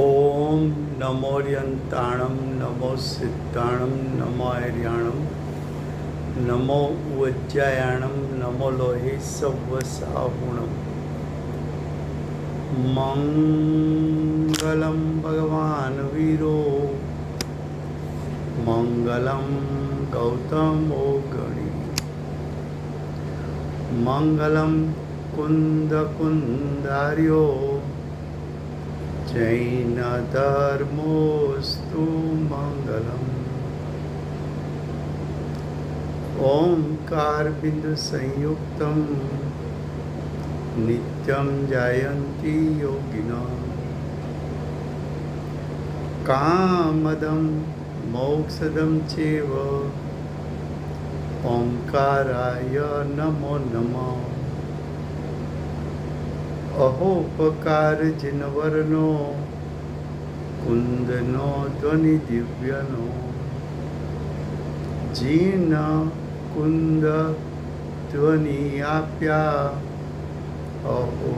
ओम नमोर्यंताणं नमो सिद्धाणं नमो ऐर्याणं नमो उज्जयाणं नमो लोहे सव्वसाहुणं मंगलं भगवान् वीरो मंगलं गौतमो गणी मंगलं कुन्दकुन्दार्यो जैनधर्मोऽस्तु मंगलम्। ओंकार बिंदु संयुक्तं नित्यं जायन्ति योगिनः कामदं मोक्षदं चैव ओंकाराय नमो नमः। अहोपकार जिनवरनो कुंदनो ध्वनि दिव्यनो जीन कुंद ध्वनि आप्या अहो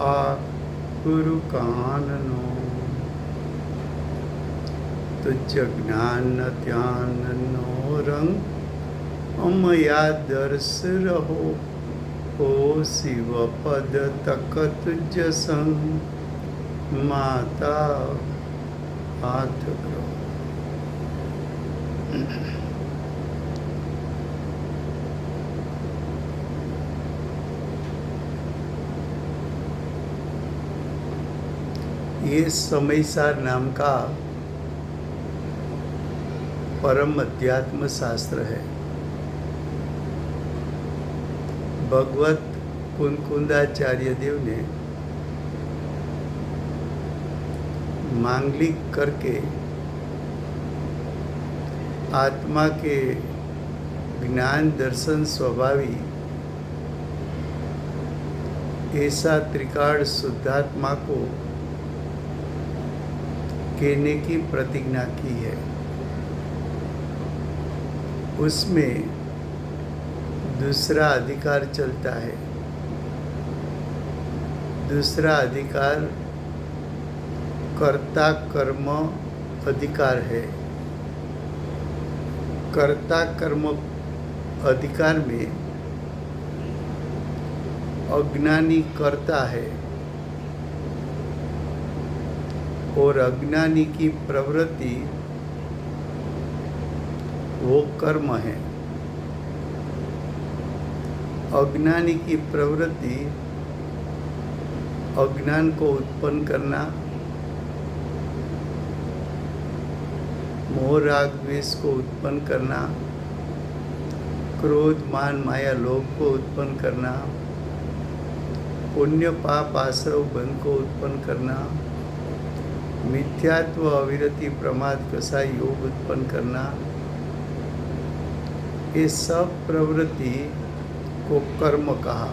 आ गुरु काननो तुझ ज्ञान ध्यान नो रंग अमया दर्श रहो ओ शिव पद तकत जसंग माता हाथ करो। ये समयसार नाम का परम अध्यात्म शास्त्र है। भगवत कुंकुंदाचार्य देव ने मांगलिक करके आत्मा के ज्ञान दर्शन स्वभावी ऐसा त्रिकाल शुद्धात्मा को कहने की प्रतिज्ञा की है। उसमें दूसरा अधिकार चलता है। दूसरा अधिकार कर्ता कर्म अधिकार है। कर्ता कर्म अधिकार में अज्ञानी कर्ता है और अज्ञानी की प्रवृत्ति वो कर्म है। अज्ञानी की प्रवृत्ति अज्ञान को उत्पन्न करना, मोह राग द्वेष को उत्पन्न करना, क्रोध मान माया लोभ को उत्पन्न करना, पुण्य पाप आश्रव बंध को उत्पन्न करना, मिथ्यात्व अविरति प्रमाद कसा योग उत्पन्न करना, ये सब प्रवृत्ति को कर्म कहा।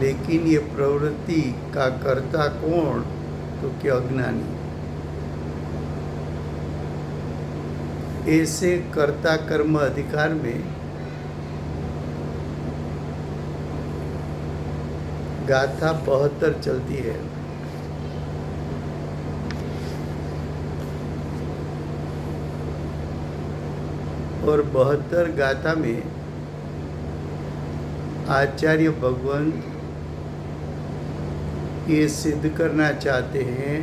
लेकिन ये प्रवृत्ति का कर्ता कौन? तो क्या अज्ञानी। ऐसे कर्ता कर्म अधिकार में गाथा 72 चलती है। और 72 गाथा में आचार्य भगवान ये सिद्ध करना चाहते हैं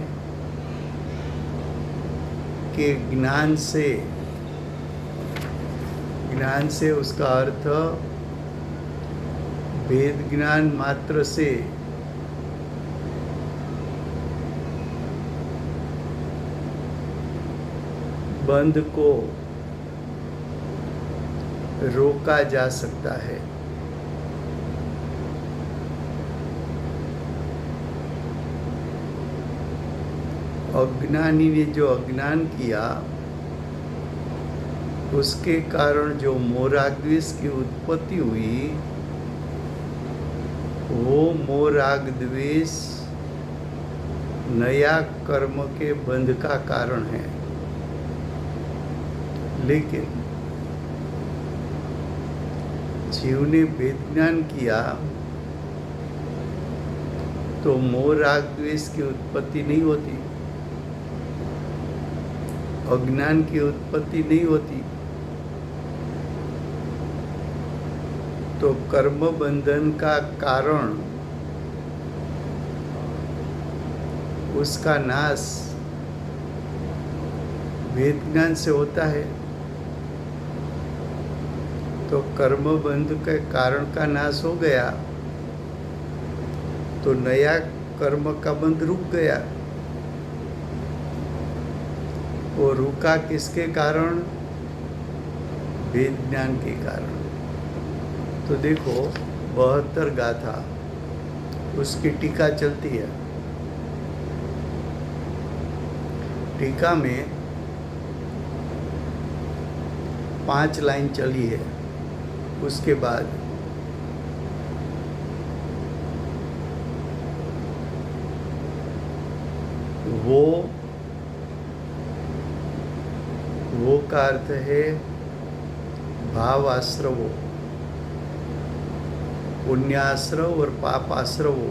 कि ज्ञान से उसका अर्थ वेद ज्ञान मात्र से बंध को रोका जा सकता है। अज्ञानी ने जो अज्ञान किया उसके कारण जो मोह राग द्वेष की उत्पत्ति हुई, वो मोह राग द्वेष नया कर्म के बंध का कारण है। लेकिन जीव ने वेद ज्ञान किया तो मोह राग द्वेष की उत्पत्ति नहीं होती, अज्ञान की उत्पत्ति नहीं होती। तो कर्म बंधन का कारण, उसका नाश वेद ज्ञान से होता है। तो कर्म बंध के कारण का नाश हो गया तो नया कर्म का बंध रुक गया। वो रुका किसके कारण? वेद ज्ञान के कारण। तो देखो 72 गाथा, उसकी टीका चलती है। टीका में 5 लाइन चली है। उसके बाद वो का अर्थ है भाव आश्रवो, पुण्याश्रव और पाप आश्रवो।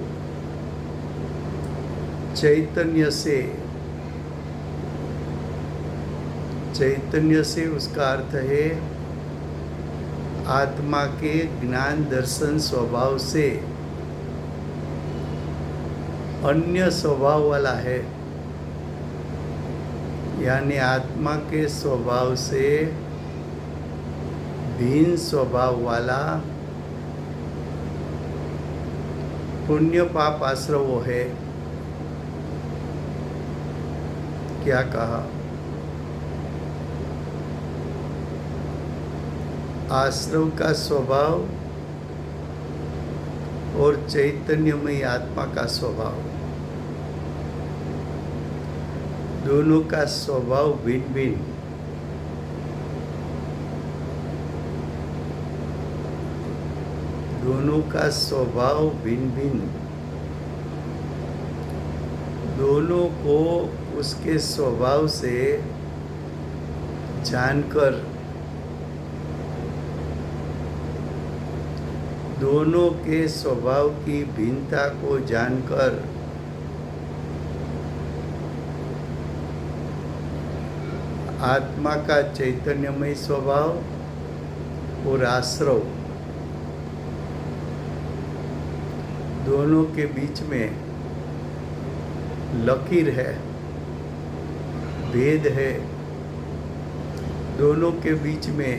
चैतन्य से उसका अर्थ है आत्मा के ज्ञान दर्शन स्वभाव से अन्य स्वभाव वाला है, यानी आत्मा के स्वभाव से भिन्न स्वभाव वाला पुण्य पाप आश्रव है। क्या कहा? आश्रव का स्वभाव और चैतन्यमयी आत्मा का स्वभाव, दोनों का स्वभाव भिन्न भिन्न। दोनों का स्वभाव भिन्न भिन्न। दोनों को उसके स्वभाव से जानकर, दोनों के स्वभाव की भिन्नता को जानकर आत्मा का चैतन्यमय स्वभाव और आश्रव, दोनों के बीच में लकीर है, भेद है। दोनों के बीच में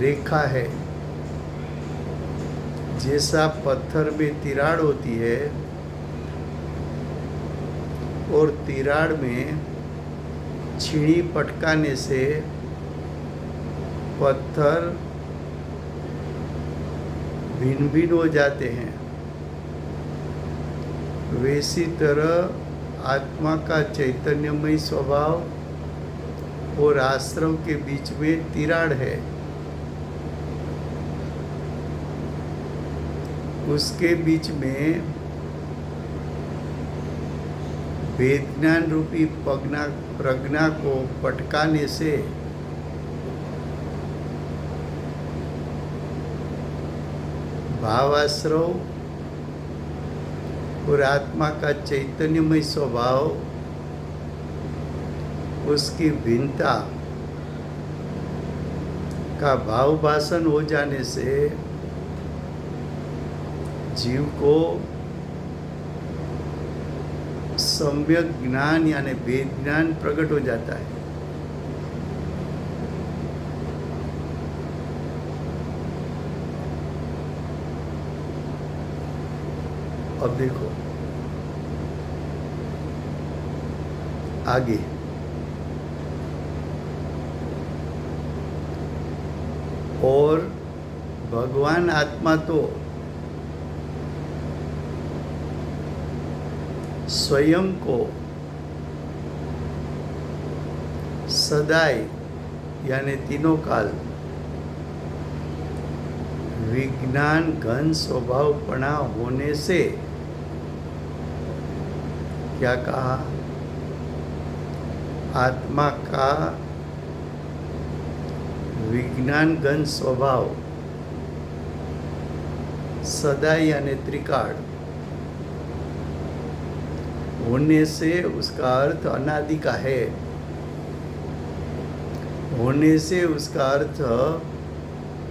रेखा है। जैसा पत्थर में तिराड़ होती है और तिराड़ में छीनी पटकाने से पत्थर भिन्न भिन्न हो जाते हैं, वैसी तरह आत्मा का चैतन्यमय स्वभाव और आश्रव के बीच में तिराड़ है। उसके बीच में वेद ज्ञान रूपी प्रज्ञा को पटकाने से भावाश्रव और आत्मा का चैतन्यमय स्वभाव, उसकी भिन्नता का भाव भाषण हो जाने से जीव को सम्यक ज्ञान यानी वेद ज्ञान प्रकट हो जाता है। अब देखो आगे, और भगवान आत्मा तो स्वयं को सदाई यानी तीनों काल विज्ञान घन स्वभावपना होने से, क्या कहा? आत्मा का विज्ञान घन स्वभाव सदा यानी त्रिकाल होने से उसका अर्थ अनादि का है। होने से उसका अर्थ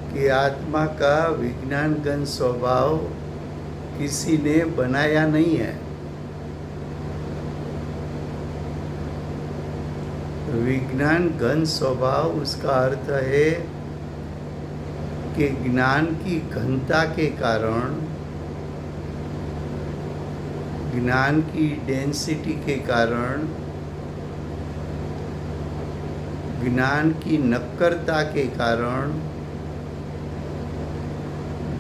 कि आत्मा का विज्ञानगन स्वभाव किसी ने बनाया नहीं है। विज्ञान घन स्वभाव उसका अर्थ है कि ज्ञान की घनता के कारण, ज्ञान की डेंसिटी के कारण, ज्ञान की नक्करता के कारण,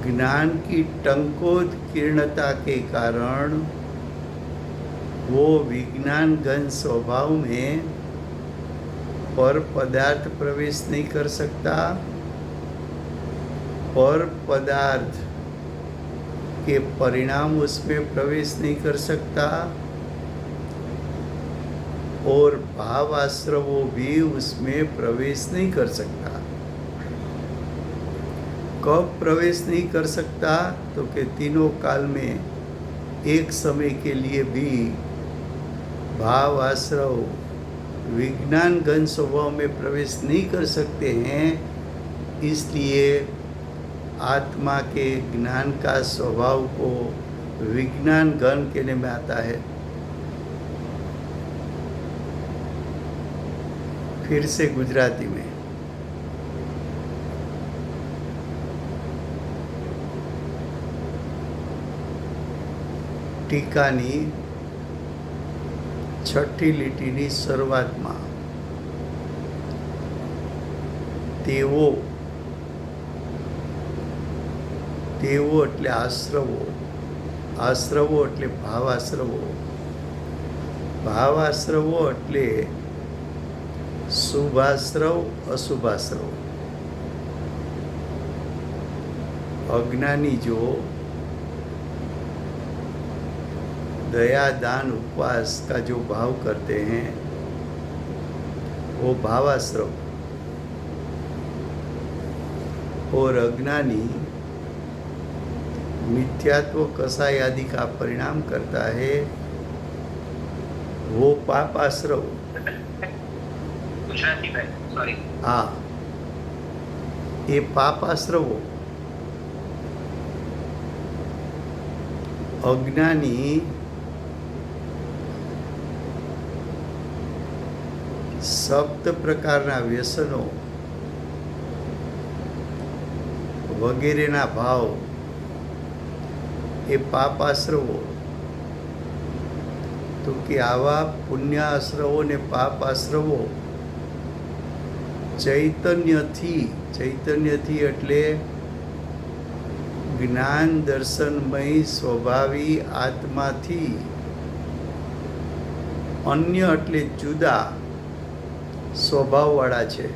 ज्ञान की टंकोत्कीर्णता के कारण वो विज्ञान घन स्वभाव में पर पदार्थ प्रवेश नहीं कर सकता, पर पदार्थ के परिणाम उसमें प्रवेश नहीं कर सकता, और भाव आश्रवों भी उसमें प्रवेश नहीं कर सकता। कब प्रवेश नहीं कर सकता? तो कि तीनों काल में एक समय के लिए भी भाव आश्रव विज्ञान घन स्वभाव में प्रवेश नहीं कर सकते हैं। इसलिए आत्मा के ज्ञान का स्वभाव को विज्ञान घन कहने में आता है। फिर से गुजराती में, ટીકાની છઠ્ઠી લીટીની શરૂઆતમાં તેઓ એટલે આશ્રવો, આશ્રવો એટલે ભાવાશ્રવો, ભાવાશ્રવો એટલે શુભાશ્રવ અશુભાશ્રવ। अज्ञानी जो दया दान उपवास का जो भाव करते हैं वो भावाश्रव, और अज्ञानी मिथ्यात्व कसाय आदि का परिणाम करता है वो पापाश्रव। हाँ, ये पापाश्रव। अज्ञानी सप्त प्रकारना व्यसनो वगैरेना भाव એ પાપાશ્રવો। તો કે આવા પુણ્યાશ્રવો ને પાપાશ્રવો ચૈતન્યથી એટલે જ્ઞાન દર્શનમય સ્વભાવી આત્માથી, અન્ય એટલે જુદા સ્વભાવવાળા છે।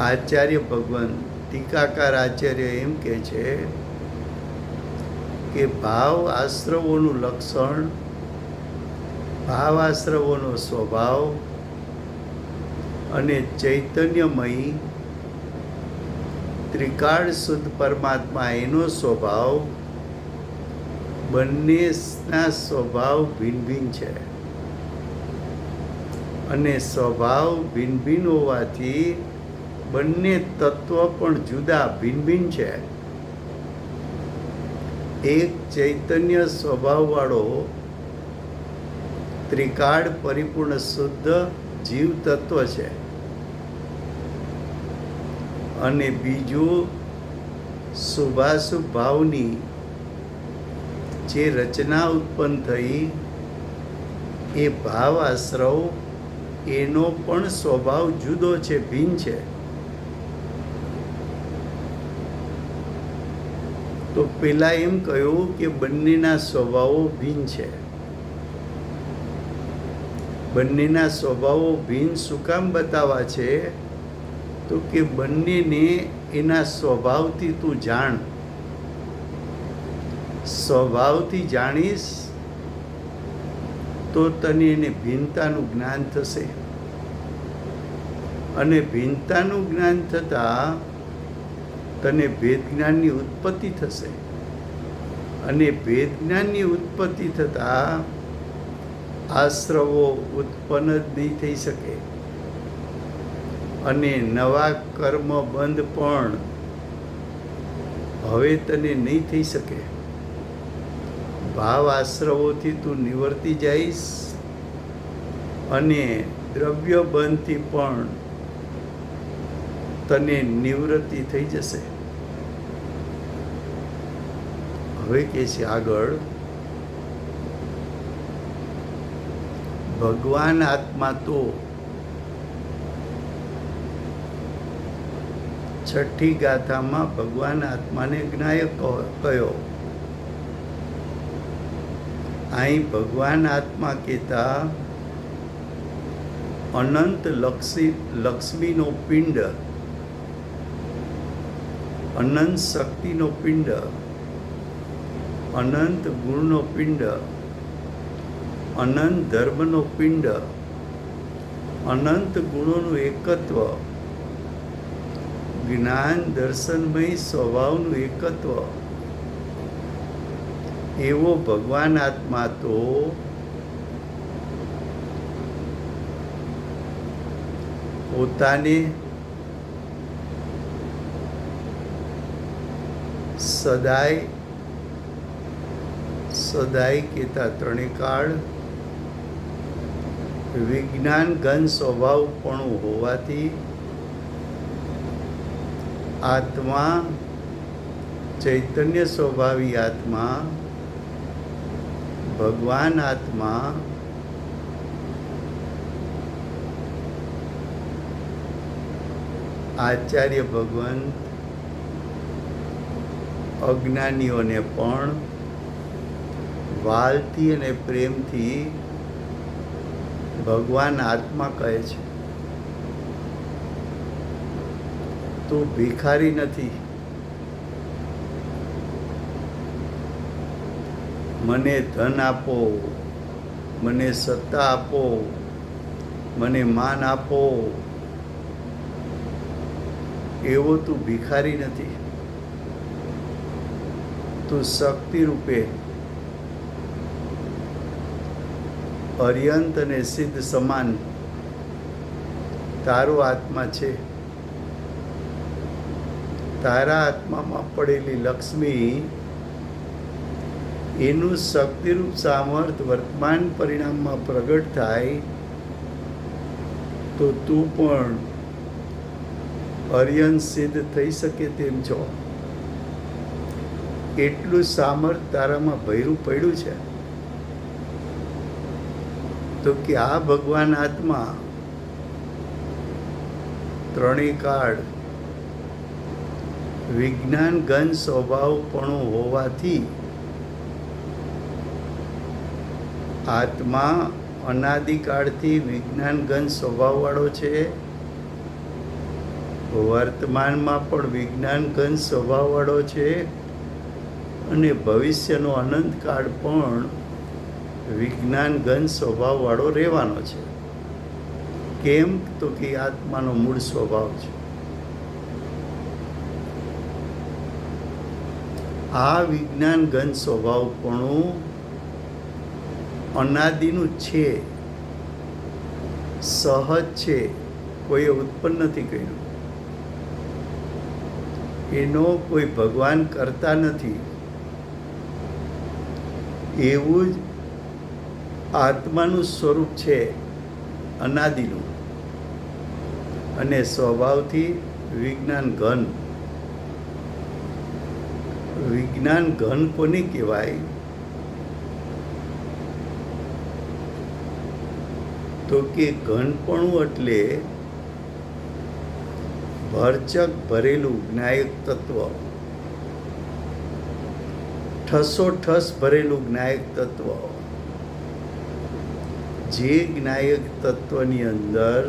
આચાર્ય ભગવાન ટીકાકાર આચાર્ય એમ કહે છે કે ભાવ આશ્રવોનું લક્ષણ, ભાવ આશ્રવોનો સ્વભાવ અને ચૈતન્યમયી ત્રિકાળ શુદ્ધ પરમાત્મા એનો સ્વભાવ, બંનેના સ્વભાવ ભિન્ન ભિન્ન છે। અને સ્વભાવ ભિન્ન ભિન્ન હોવાથી બંને તત્વ પણ જુદા ભિન્ન ભિન્ન છે। એક ચૈતન્ય સ્વભાવવાળો ત્રિકાળ પરિપૂર્ણ શુદ્ધ જીવ તત્વ છે, અને બીજું શુભાશુભ ભાવની જે રચના ઉત્પન્ન થઈ એ ભાવ આશ્રવ, એનો પણ સ્વભાવ જુદો છે, ભિન્ન છે। તો પેલા એમ કહ્યું કે બંનેના સ્વભાવો ભિન્ન છે। બંનેના સ્વભાવો ભિન્ન શું કામ બતાવવા છે? તો કે બંનેને એના સ્વભાવથી તું જાણ। સ્વભાવથી જાણીશ તો તને એને ભિન્નતાનું જ્ઞાન થશે, અને ભિન્નતાનું જ્ઞાન થતાં તને ભેદ જ્ઞાનની ઉત્પત્તિ થશે। અને ભેદ જ્ઞાનની ઉત્પત્તિ થતાં આશ્રવો ઉત્પન્ન જ નહીં થઈ શકે અને નવા કર્મ બંધ પણ હવે તને નહીં થઈ શકે. ભાવ આશ્રવોથી તું નિવર્તી જઈશ અને દ્રવ્ય બંધથી પણ તને નિવૃત્તિ થઈ જશે. હવે કે છે આગળ, ભગવાન આત્મા તો છઠ્ઠી ગાથામાં ભગવાન આત્માને જ્ઞાયક કયો. અહીં ભગવાન આત્મા કહેતા અનંત લક્ષ્મીનો પિંડ, અનંત શક્તિનો પિંડ, અનંત ગુણનો પિંડ, અનંત ધર્મનો પિંડ, અનંત ગુણોનું એકત્વ, જ્ઞાન દર્શનમય સ્વભાવનું એકત્વ એવો ભગવાન આત્મા તો પોતાને સદાય કહેતા ત્રણેય કાળ વિજ્ઞાન ઘન સ્વભાવપણું હોવાથી આત્મા ચૈતન્ય સ્વભાવી આત્મા ભગવાન આત્મા આચાર્ય ભગવંત અજ્ઞાનીઓને પણ વાલથી અને પ્રેમથી ભગવાન આત્મા કહે છે. તું ભિખારી નથી, મને ધન આપો, મને સત્તા આપો, મને માન આપો, એવો તું ભિખારી નથી. તું શક્તિ રૂપે અર્યંત અને સિદ્ધ સમાન તારો આત્મા છે. તારા આત્મામાં પડેલી લક્ષ્મી એનું શક્તિરૂપ સામર્થ્ય વર્તમાન પરિણામમાં પ્રગટ થાય તો તું પણ અર્યંત સિદ્ધ થઈ શકે તેમ છો. એટલું સામર્થ્ય તારામાં ભર્યું પડ્યું છે. તો કે આ ભગવાન આત્મા ત્રણેય કાળ વિજ્ઞાન ઘન સ્વભાવપણું હોવાથી આત્મા અનાદિકાળથી વિજ્ઞાન ઘન સ્વભાવવાળો છે. વર્તમાનમાં પણ વિજ્ઞાન ઘન સ્વભાવવાળો છે અને ભવિષ્યનો અનંતકાળ પણ વિજ્ઞાન ઘન સ્વભાવવાળો રહેવાનો છે. કેમ? તો કે આત્માનો મૂળ સ્વભાવ છે. આ વિજ્ઞાન ઘન સ્વભાવપણું અનાદિનું છે, સહજ છે, કોઈએ ઉત્પન્ન નથી કર્યું. એનો કોઈ ભગવાન કરતા નથી. એવું જ આત્માનું સ્વરૂપ છે અનાદિનું અને સ્વભાવથી વિજ્ઞાન ઘન. વિજ્ઞાન ઘન કોને કહેવાય? તો કે ઘનપણું એટલે ભરચક ભરેલું જ્ઞાયક તત્વ, ઠસોઠસ ભરેલું જ્ઞાયક તત્વ. જે જ્ઞાયક તત્વની અંદર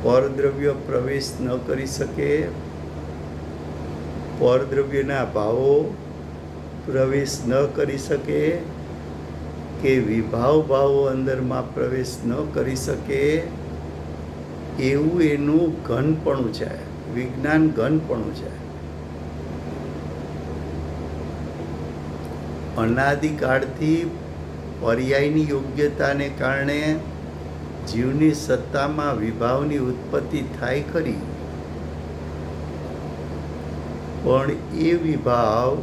પરદ્રવ્ય પ્રવેશ ન કરી શકે, પરદ્રવ્યના ભાવો પ્રવેશ ન કરી શકે કે વિભાવ ભાવો અંદરમાં પ્રવેશ ન કરી શકે, એવું એનું ઘનપણું છે, વિજ્ઞાન ઘનપણું છે. અનાદિકાળથી પર્યાયની યોગ્યતાને કારણે જીવની સત્તામાં વિભાવની ઉત્પત્તિ થાય ખરી, પણ એ વિભાવ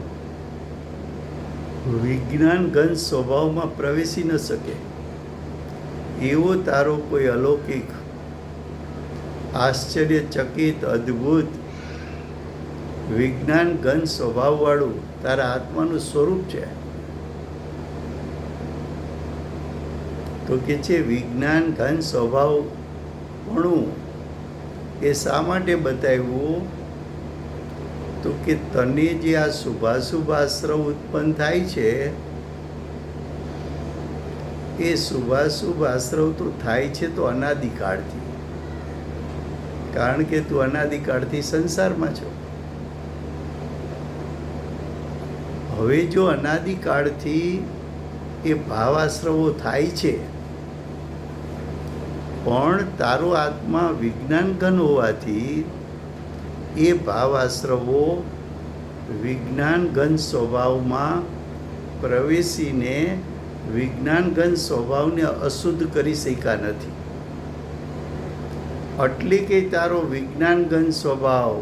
વિજ્ઞાન ઘન સ્વભાવમાં પ્રવેશી ન શકે. એવો તારો કોઈ અલૌકિક, આશ્ચર્યચકિત, અદ્ભુત વિજ્ઞાન ઘન સ્વભાવવાળું તારા આત્માનું સ્વરૂપ છે. તો કે છે વિજ્ઞાન ઘન સ્વભાવપણું એ શા માટે બતાવ્યું? તો કે તને જે આ શુભાશુભ આશ્રવ ઉત્પન્ન થાય છે, એ શુભાશુભ આશ્રવ તો થાય છે તો અનાદિકાળથી, કારણ કે તું અનાદિકાળથી સંસારમાં છો. હવે જો અનાદિકાળથી એ ભાવાશ્રવો થાય છે, પણ તારો આત્મા વિજ્ઞાન ઘન હોવાથી એ ભાવાશ્રવો વિજ્ઞાન ઘન સ્વભાવમાં પ્રવેશીને વિજ્ઞાન ઘન સ્વભાવને અશુદ્ધ કરી શક્યા નથી. એટલે કે તારો વિજ્ઞાન ઘન સ્વભાવ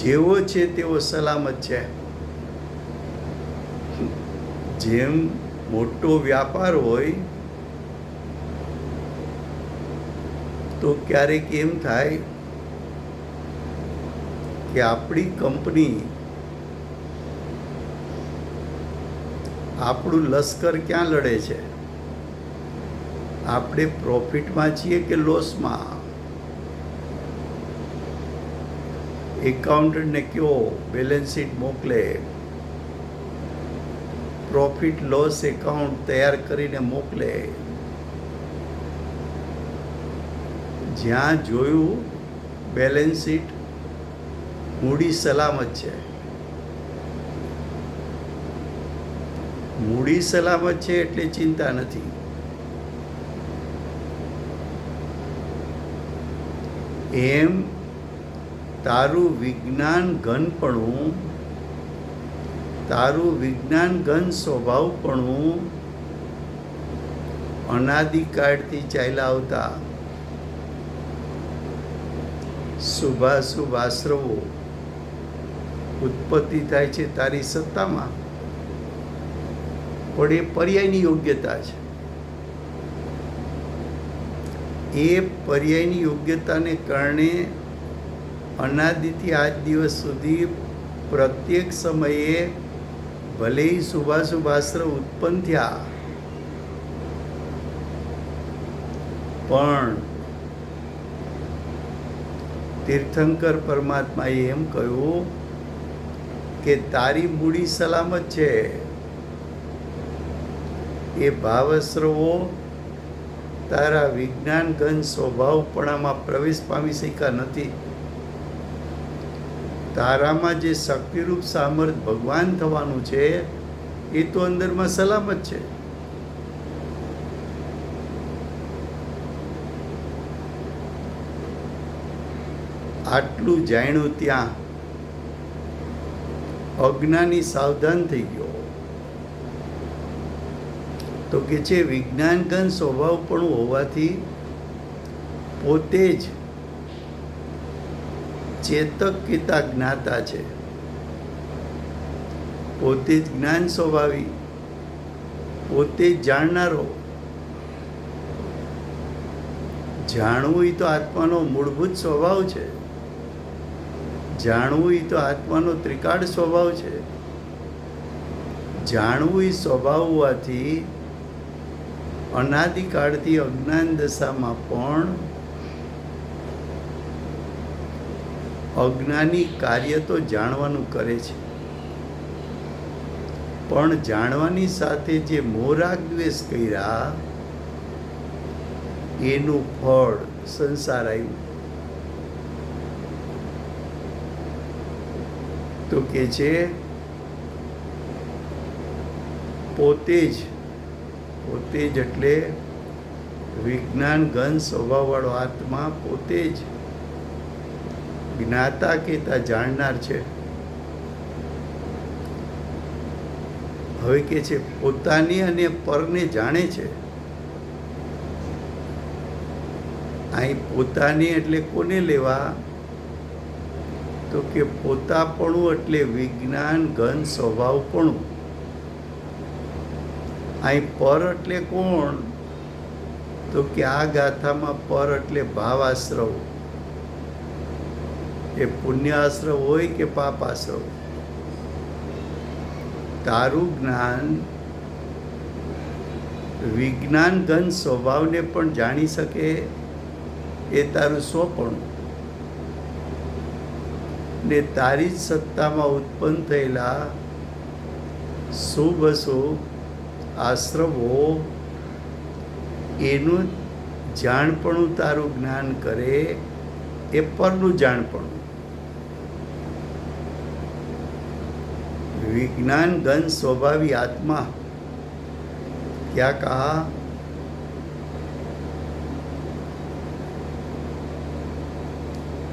જેવો છે તેવો સલામત છે. જેમ મોટો વ્યાપાર હોય તો ક્યારેક એમ થાય કે આપણી કંપની આપણું લશ્કર ક્યાં લડે છે? આપણે પ્રોફિટમાં છીએ કે લોસમાં? એકાઉન્ટન્ટને કહો બેલેન્સ શીટ મોકલે, પ્રોફિટ લોસ એકાઉન્ટ તૈયાર કરીને મોકલે. જ્યાં જોયું બેલેન્સ શીટ મૂડી સલામત છે. મૂડી સલામત છે એટલે ચિંતા નથી. એમ તારું વિજ્ઞાન ઘનપણું, તારું વિજ્ઞાન ઘન સ્વભાવપણું અનાદિકાળથી ચાલ્યા આવતા શુભાશુભ આશ્રવો ઉત્પત્તિ થાય છે તારી સત્તામાં, પણ એ પર્યાયની યોગ્યતા છે. એ પર્યાયની યોગ્યતાને કારણે અનાદિથી આજ દિવસ સુધી પ્રત્યેક સમયે ભલે શુભાશુભ આશ્રવ ઉત્પન્ન થયા, પણ તીર્થંકર પરમાત્માએ એમ કહ્યું કે તારી મૂડી સલામત છે. એ ભાવશ્રવો તારા વિજ્ઞાન ઘન સ્વભાવપણામાં પ્રવેશ પામી શક્યા નથી. તારામાં જે શક્તિરૂપ સામર્થ ભગવાન થવાનું છે એ તો અંદરમાં સલામત છે. આટલું જાણ્યું ત્યાં અજ્ઞાની સાવધાન થઈ ગયો. તો કે છે વિજ્ઞાન ઘન સ્વભાવપણું હોવાથી પોતે જ ચેતક પિતા જ્ઞાતા છે, પોતે જ જ્ઞાન સ્વભાવી, પોતે જ જાણનારો. જાણવું એ તો આત્માનો મૂળભૂત સ્વભાવ છે. જાણવું એ તો આત્માનો ત્રિકાળ સ્વભાવ છે. જાણવું એ સ્વભાવ હોવાથી અનાદિકાળથી અજ્ઞાન દશામાં પણ અજ્ઞાની કાર્ય તો જાણવાનું કરે છે, પણ જાણવાની સાથે જે મોહરાગ દ્વેષ કર્યા એનું ફળ સંસાર આવ્યું. તો કે છે પોતે જ એટલે વિજ્ઞાન ઘન સ્વભાવવાળો આત્મા પોતે જ જ્ઞાતા કહેતા જાણનાર છે. હવે કે છે પોતાની અને પરને જાણે છે. અહીં પોતાની એટલે કોને લેવા? તો કે પોતાપણું એટલે વિજ્ઞાન ઘન સ્વભાવપણું. અહીં પર એટલે કોણ? તો કે આ ગાથામાં પર એટલે ભાવ આશ્રવ. એ પુણ્ય આશ્રવ હોય કે પાપ આશ્રવ. તારું જ્ઞાન વિજ્ઞાન ઘન સ્વભાવને પણ જાણી શકે, એ તારું સ્વપણું. ને તારી જ સત્તામાં ઉત્પન્ન થયેલા શુભ અશુભ આશ્રવો એનું જાણપણું તારું જ્ઞાન કરે, એ પરનું જાણપણું. विज्ञान घन स्वभावी आत्मा क्या कहा?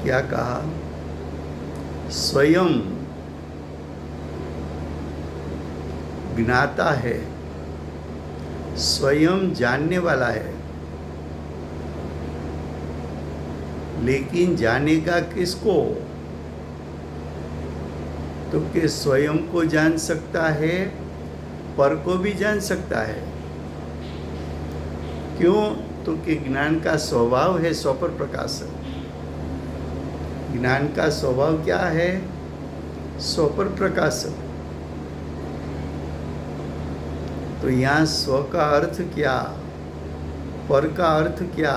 क्या कहा? स्वयं ज्ञाता है, स्वयं जानने वाला है, लेकिन जानेगा किसको? तो कि स्वयं को जान सकता है, पर को भी जान सकता है. क्यों? तो कि ज्ञान का स्वभाव है स्वपर प्रकाशक. ज्ञान का स्वभाव क्या है? स्वपर प्रकाशक. तो यहाँ स्व का अर्थ क्या, पर का अर्थ क्या?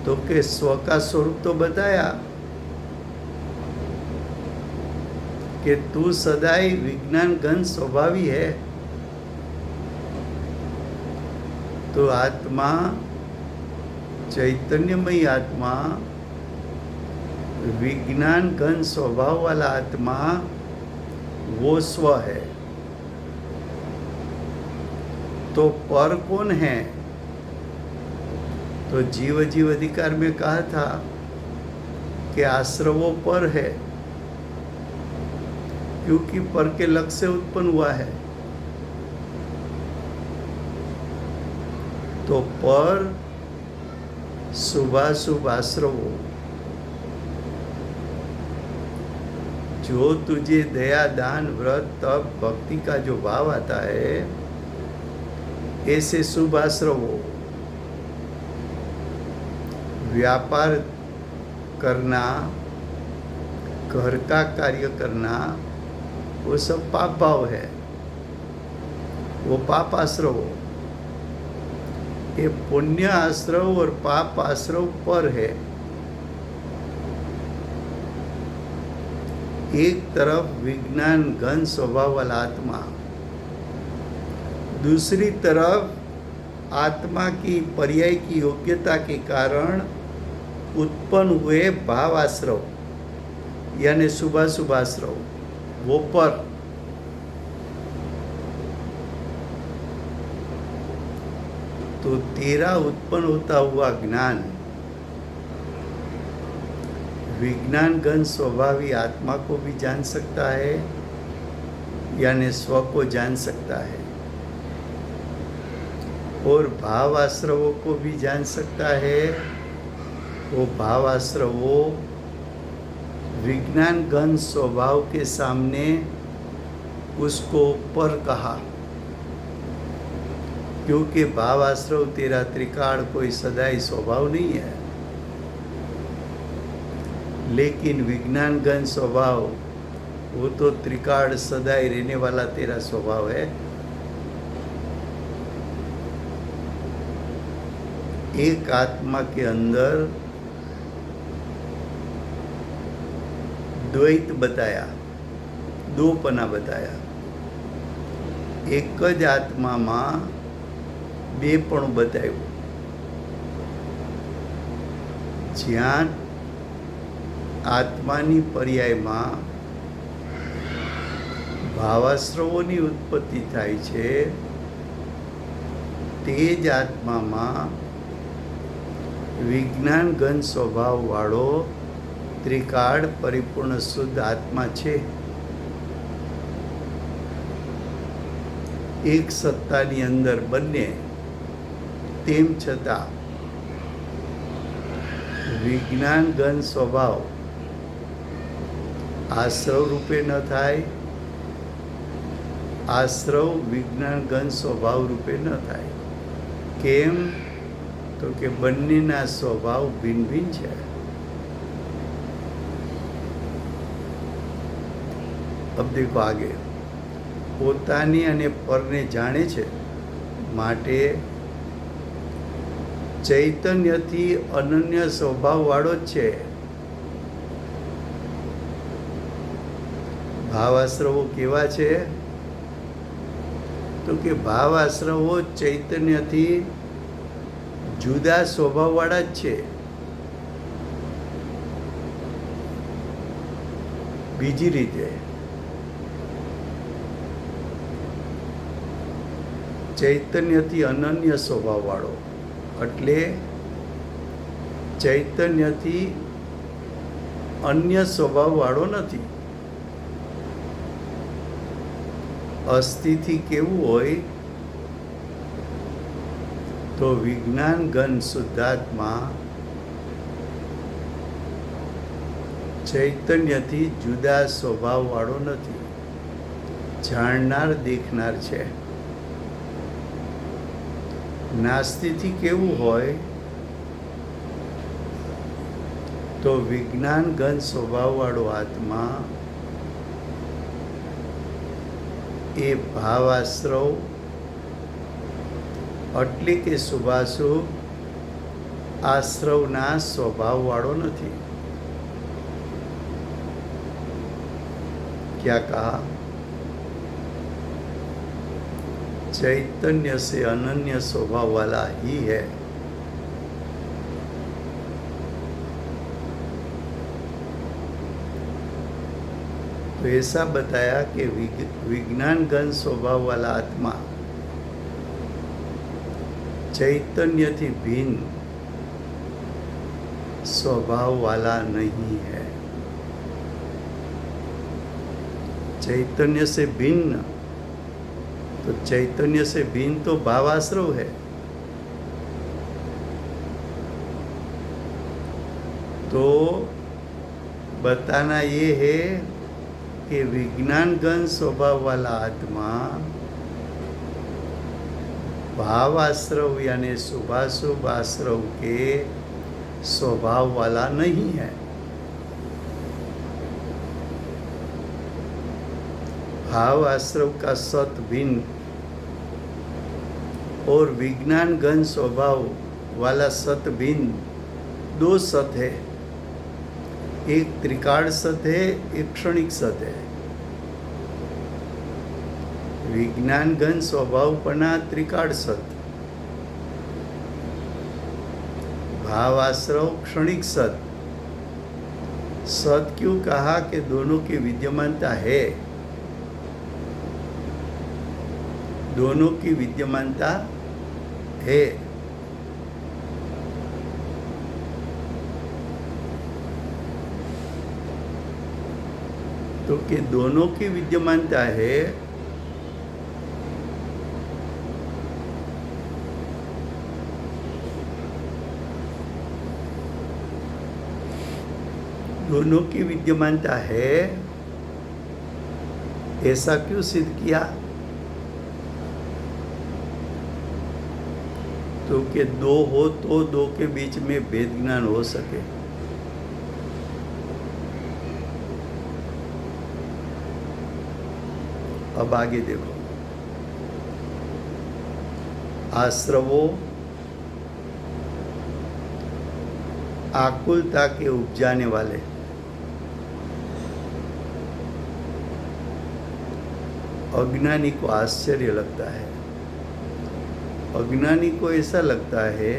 तो कि स्व का स्वरूप तो बताया कि तू सदाई विज्ञान घन स्वभावी है. तो आत्मा, चैतन्यमयी आत्मा, विज्ञान घन स्वभाव वाला आत्मा, वो स्व है. तो पर कौन है? तो जीव जीव अधिकार में कहा था कि आश्रवों पर है, क्योंकि पर के लक्ष्य से उत्पन्न हुआ है. तो पर शुभाशुभ आश्रवों, जो तुझे दया दान व्रत तप भक्ति का जो भाव आता है, ऐसे शुभ आश्रवों, व्यापार करना, घर का कार्य करना, वो सब पाप भाव है, वो पाप आश्रव. ये पुण्य आश्रव और पाप आश्रव पर है. एक तरफ विज्ञान घन स्वभाव वाला आत्मा, दूसरी तरफ आत्मा की पर्याय की योग्यता के कारण उत्पन्न हुए भाव आश्रव यानी शुभाशुभ आश्रव, वो पर. तो तेरा उत्पन्न होता हुआ ज्ञान विज्ञान घन स्वभावी आत्मा को भी जान सकता है, यानी स्व को जान सकता है, और भाव आश्रवों को भी जान सकता है. वो भाव आश्रवों विज्ञान घन स्वभाव के सामने उसको पर कहा, क्योंकि भाव आश्रव तेरा त्रिकाल कोई सदाई स्वभाव नहीं है, लेकिन विज्ञान घन स्वभाव वो तो त्रिकाल सदाई रहने वाला तेरा स्वभाव है. एक आत्मा के अंदर द्वैत बताया, दोपना बताया. एक ज आत्माમાં બેપણું બતાવ્યું. જ્યાં આત્માની પર્યાયમાં ભાવાશ્રવોની ઉત્પત્તિ થાય છે, તે જ આત્મામાં વિજ્ઞાન ઘન સ્વભાવવાળો ત્રિકાળ પરિપૂર્ણ શુદ્ધ આત્મા છે. એક સત્તાની અંદર બંને, તેમ છતાં વિજ્ઞાન ઘન સ્વભાવ આશ્રવ રૂપે ન થાય, આશ્રવ વિજ્ઞાન ઘન સ્વભાવ રૂપે ન થાય. કેમ? તો કે બંનેના સ્વભાવ ભિન્ન ભિન્ન છે. अब देखो आगे, પોતાની અને પરને જાણે છે માટે ચૈતન્યથી અનન્ય સ્વભાવવાળો જ છે. ભાવાશ્રવો કેવા છે? તો કે ભાવાશ્રવો ચૈતન્યથી જુદા સ્વભાવવાળા જ છે. બીજી રીતે ચૈતન્યથી અનન્ય સ્વભાવવાળો એટલે ચૈતન્યથી અન્ય સ્વભાવવાળો નથી. અસ્થિથી કેવું હોય? તો વિજ્ઞાન ઘન શુદ્ધાત્મા ચૈતન્યથી જુદા સ્વભાવવાળો નથી, જાણનાર દેખનાર છે. નાસ્તિથી કેવું હોય? તો વિજ્ઞાન ઘન સ્વભાવવાળો આત્મા એ ભાવાશ્રવ એટલે કે શુભાશુભ આશ્રવના સ્વભાવવાળો નથી. क्या कहा? चैतन्य से अनन्य स्वभाव वाला ही है. तो ऐसा बताया कि विज्ञान घन स्वभाव वाला आत्मा चैतन्य थी भिन्न स्वभाव वाला नहीं है. चैतन्य से भिन्न, तो चैतन्य से भिन्न तो भावाश्रव है. तो बताना ये है कि विज्ञान घन स्वभाव वाला आत्मा भावाश्रव यानी शुभाशुभ आश्रव के स्वभाव वाला नहीं है. भाव आश्रव का सत भिन्न और विज्ञान घन स्वभाव वाला सत भिन्न, दो सत है. एक त्रिकाल सत है, एक क्षणिक सत है. विज्ञान घन स्वभाव पना त्रिकाल सत, भाव आश्रव क्षणिक सत. सत क्यों कहा? कि दोनों की विद्यमानता है, दोनों की विद्यमानता है. तो कि दोनों की विद्यमानता है, दोनों की विद्यमानता है, ऐसा क्यों सिद्ध किया? तो कि दो हो तो दो के बीच में भेद ज्ञान हो सके. अब आगे देखो, आश्रवों आकुलता के उपजाने वाले, अज्ञानी को आश्चर्य लगता है. अज्ञानी को ऐसा लगता है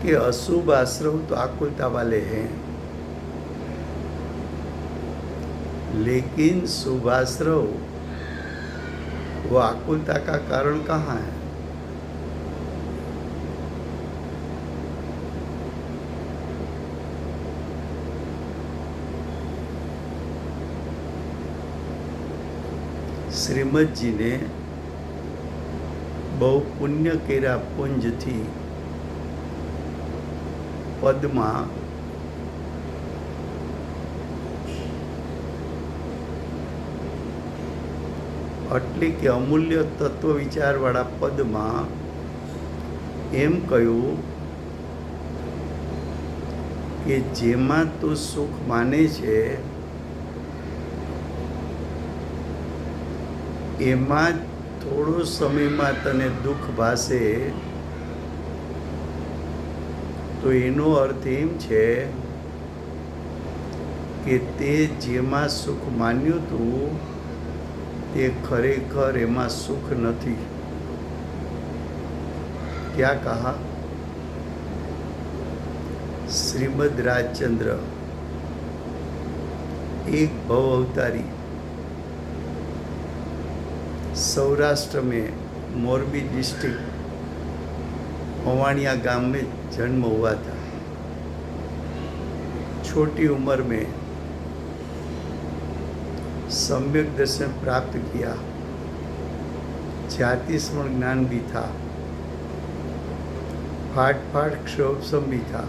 कि अशुभ आश्रव तो आकुलता वाले हैं, लेकिन शुभाश्रव वो आकुलता का कारण कहाँ है? શ્રીમદજીને બહુ પુણ્ય કર્યા પુંજથી પદમાં એટલે કે અમૂલ્ય તત્વ વિચારવાળા પદમાં એમ કહ્યું કે જેમાં તું સુખ માને છે એમાં થોડો સમયમાં તને દુઃખ ભાસે તો એનો અર્થ એમ છે કે તે જેમાં સુખ માન્યું હતું તે ખરેખર એમાં સુખ નથી. क्या कहा? श्रीमद राजचंद्र एक भव अवतारी सौराष्ट्र में मोरबी डिस्ट्रिक्ट मवाणिया गांव में जन्म हुआ था. छोटी उम्र में सम्यक दर्शन प्राप्त किया. जातिस्मरण ज्ञान भी था. फाट फाट क्षोभसम भी था.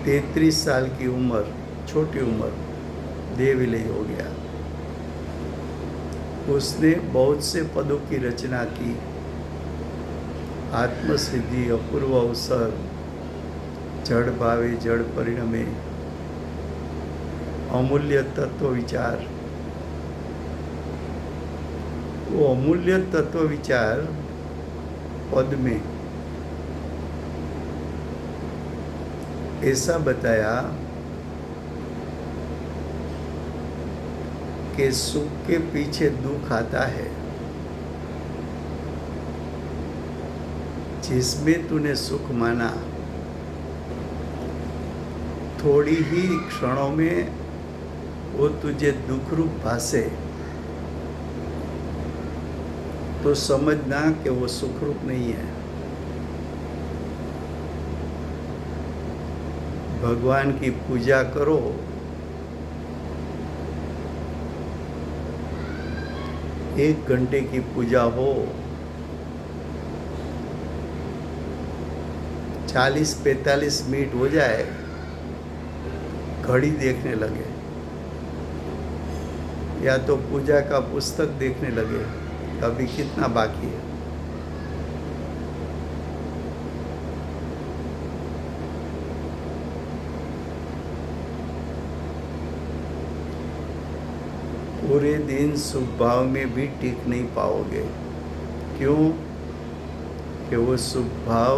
33 साल की उम्र, छोटी उम्र, देह विलय हो गया. उसने बहुत से पदों की रचना की. आत्मसिद्धि, अपूर्व अवसर, जड़ भावे जड़ परिणमे, अमूल्य तत्व विचार. वो अमूल्य तत्व विचार पद में ऐसा बताया कि सुख के पीछे दुख आता है. जिसमें तूने सुख माना थोड़ी ही क्षणों में वो तुझे दुख रूप भासे तो समझना कि वो सुख रूप नहीं है. भगवान की पूजा करो, एक घंटे की पूजा हो, 40-45 मिनट हो जाए, घड़ी देखने लगे या तो पूजा का पुस्तक देखने लगे अभी कितना बाकी है. पूरे दिन शुभ भाव में भी टिक नहीं पाओगे. क्यों? कि वो शुभ भाव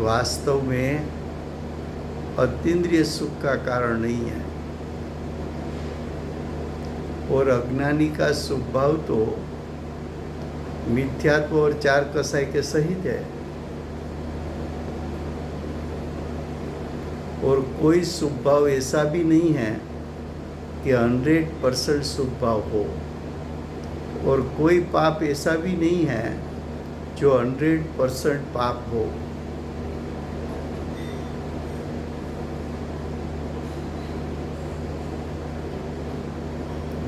वास्तव में अतीन्द्रिय सुख का कारण नहीं है. और अज्ञानी का शुभ भाव तो मिथ्यात्व और चार कसाई के सहित है. और कोई शुभ भाव ऐसा भी नहीं है कि 100% शुभ भाव हो, और कोई पाप ऐसा भी नहीं है जो 100% पाप हो.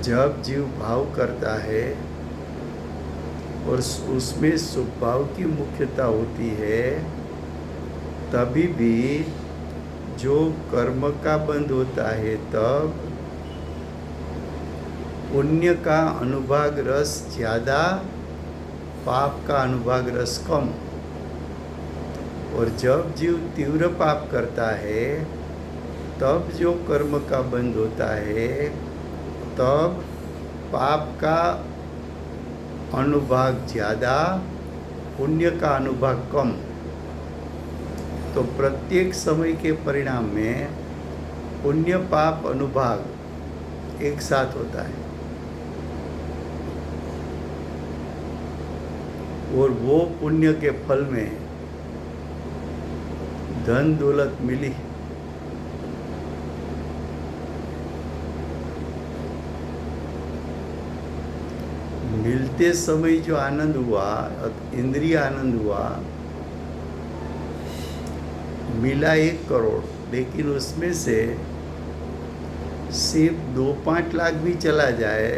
जब जीव भाव करता है और उसमें शुभ भाव की मुख्यता होती है तभी भी जो कर्म का बंध होता है तब पुण्य का अनुभाग रस ज़्यादा, पाप का अनुभाग रस कम. और जब जीव तीव्र पाप करता है तब जो कर्म का बंध होता है तब पाप का अनुभाग ज़्यादा, पुण्य का अनुभाग कम. तो प्रत्येक समय के परिणाम में पुण्य पाप अनुभाग एक साथ होता है. और वो पुण्य के फल में धन दौलत मिली, मिलते समय जो आनंद हुआ, इंद्रिय आनंद हुआ, मिला 1 करोड़, लेकिन उसमें से सिर्फ 2-5 लाख भी चला जाए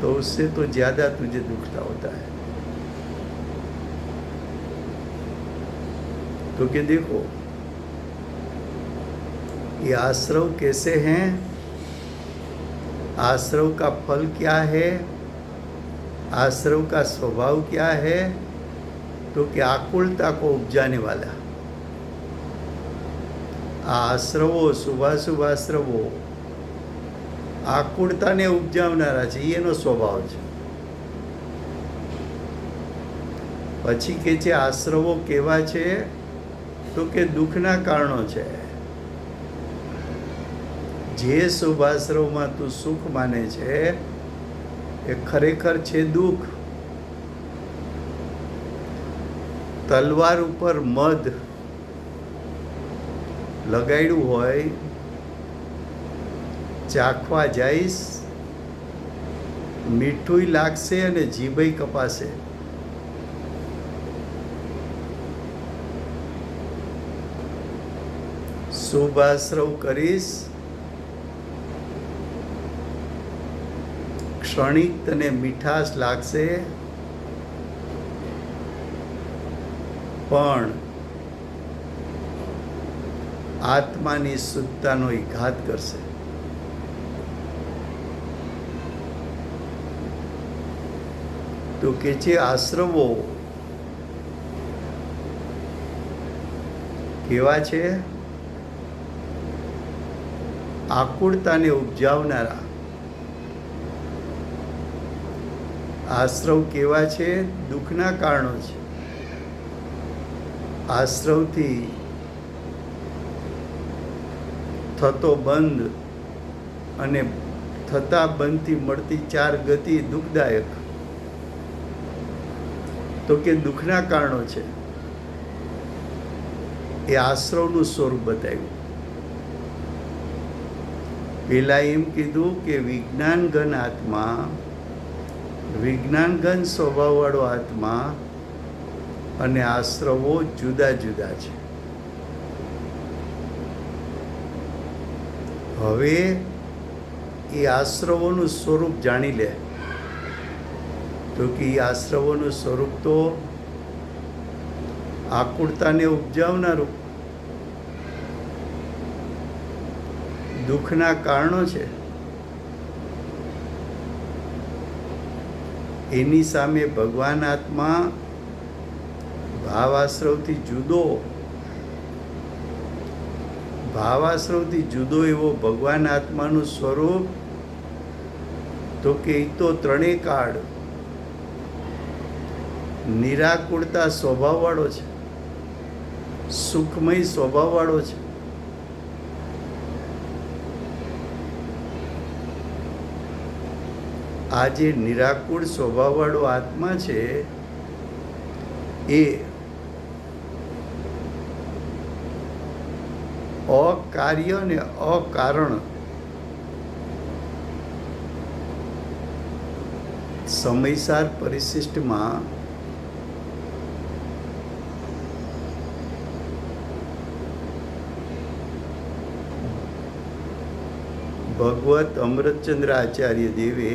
तो उससे तो ज़्यादा तुझे दुखता होता है। तो कि देखो ये आश्रव कैसे हैं, आश्रव का फल क्या है, आश्रव का स्वभाव क्या है, तो कि आकुलता को उपजाने वाला। आश्रवो शुभाशुभ आश्रवो આકુળતાને ઉપજાવનારા છે, એનો સ્વભાવ છે. પછી કે છે આશ્રવો કેવા છે, તો કે દુઃખના કારણો છે. જે શુભાશ્રવમાં તું સુખ માને છે એ ખરેખર છે દુઃખ. તલવાર ઉપર મધ લગાડ્યું હોય, ચાખવા જઈશ, મીઠું લાગશે અને જીભ કપાશે. શુભાશ્રવ કરીશ, ક્ષણિક તને મીઠાશ લાગશે, પણ આત્માની શુદ્ધતાનો ઘાત કરશે. તો કે છે આશ્રવો કેવા છે, આકુળતાને ઉપજાવનારા. આશ્રવ કેવા છે, દુઃખના કારણો છે. આશ્રવથી થતો બંધ અને થતા બંધથી મળતી ચાર ગતિ દુઃખદાયક. તો કે દુઃખના કારણો છે. એ આશ્રવનું સ્વરૂપ બતાવ્યું. પેલા એમ કીધું કે વિજ્ઞાન ઘન આત્મા, વિજ્ઞાન ઘન સ્વભાવવાળો આત્મા અને આશ્રવો જુદા જુદા છે. હવે એ આશ્રવોનું સ્વરૂપ જાણી લે. તો કે એ આશ્રવોનું સ્વરૂપ તો આકુળતાને ઉપજાવનારું, દુઃખના કારણો છે. એની સામે ભગવાન આત્મા ભાવાશ્રવથી જુદો, ભાવાશ્રવથી જુદો એવો ભગવાન આત્માનું સ્વરૂપ, તો કે એ તો ત્રણેય કાળ નિરાકુળતા સ્વભાવવાળો છે, સુખમય સ્વભાવવાળો છે. આ જે નિરાકુળ સ્વભાવવાળો આત્મા છે એ અકાર્ય અને અકારણ સમયસાર પરિશિષ્ટમાં ભગવત અમૃતચંદ્ર આચાર્ય દેવે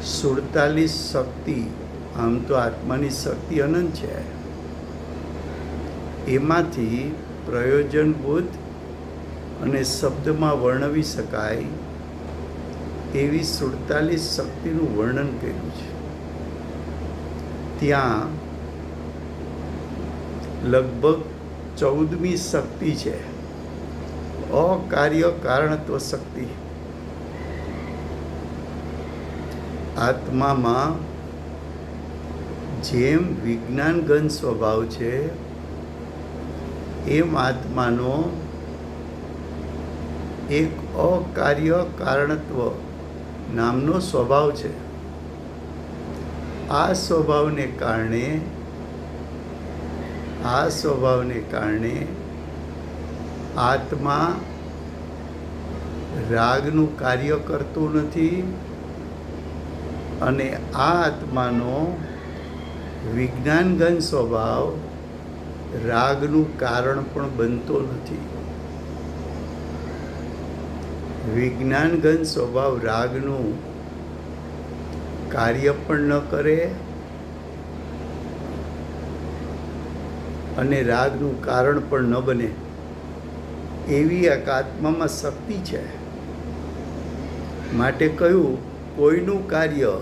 47 શક્તિ, આમ તો આત્માની શક્તિ અનંત છે, એમાંથી પ્રયોજનભૂત અને શબ્દમાં વર્ણવી શકાય એવી 47 શક્તિનું વર્ણન કર્યું છે. ત્યાં લગભગ 14મી શક્તિ છે, અકાર્ય કારણત્વ શક્તિ. આત્મામાં જેમ વિજ્ઞાન ઘન સ્વભાવ છે એમ આત્માનો એક અકાર્ય કારણત્વ નામનો સ્વભાવ છે. આ સ્વભાવને કારણે આત્મા રાગનું કાર્ય કરતું નથી અને આ આત્માનો વિજ્ઞાનઘન સ્વભાવ રાગનું કારણ પણ બનતો નથી. વિજ્ઞાનગન સ્વભાવ રાગનું કાર્ય પણ ન કરે અને રાગનું કારણ પણ ન બને એવી આત્મામાં શક્તિ છે. માટે કહ્યું, કોઈનું કાર્ય